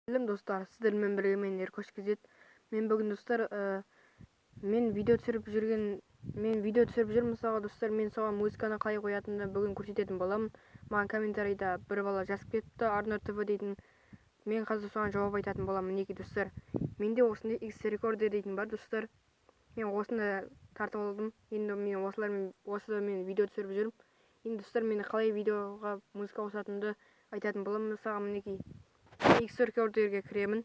Достар, сіздермен бірге мен Еркош Кезет. Мен бүгін достар, мен видео түсіріп жүрмін. Мысалға достар, мен соған музыканы қалай қоятынымды бүгін көрсететін боламын. Маған комментарийда бір бала жазып кетті, Арнор ТВ дейтін. Мен қазір соған жауап айтатын боламын. Мінекей достар, менде осындай X рекордер дейтін бар достар. Мен осыны тартып алдым. Енді мен осымен видео түсіріп жүрмін. Енді достар, мен қалай видеоға музыка қосатынымды айтатын боламын. Мысалға мінекей X рекордерге кіремін.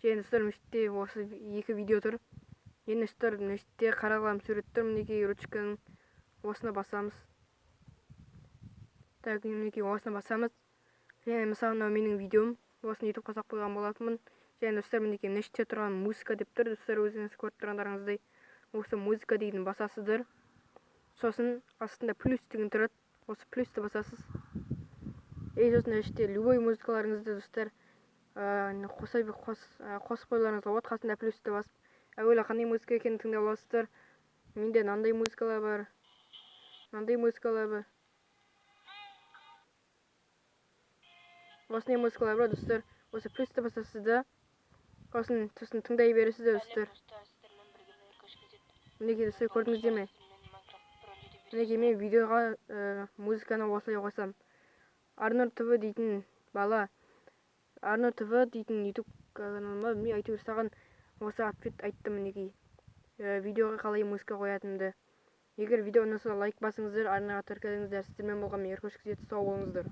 Және достар, мешітте осы екі видео тұр. Енді достар, мешітте қара қалам сурет тұр. Мінекей ручканың осыны басамыз. Так, мінекей осыны басамыз. Және мысалы мынау менің видеом. Осыны ютубқа салып қойған болатынмын. және достар, мінекей мешітте тұрған музыка деп тұр. Достар, өзіңіз көріп тұрғандарыңыздай осы музыка дейтін басасыздар. Сосын астында плюс деген тұрады. Осы плюсті басасыз. Сосын іште любой музыкаларыңызды достар қосып қойларыңызға болады. Қасында плюсті басып, әуелі қандай музыка екенін тыңдап аласыздар. Менде мынандай музыкалар бар, мынандай музыкалар бар. Осындай музыкалар бар достар. Осы плюсті басасыздар. Сосын тыңдай бересіздер достар. Мінекей достар, көрдіңіздер ме? Мінекей мен видеоға музыканы осылай қосам. Арнор ТВ дейтін бала, Арнор ТВ дейтін ютуб каналыма білмей, әйтеуір саған осы ответ айттым. Мінекей видеоға қалай музыка қоятынымды. Егер видео ұнаса лайк басыңыздар, арнаға тіркеліңіздер. Сіздермен болған мен Еркош Кезет, сау болыңыздар.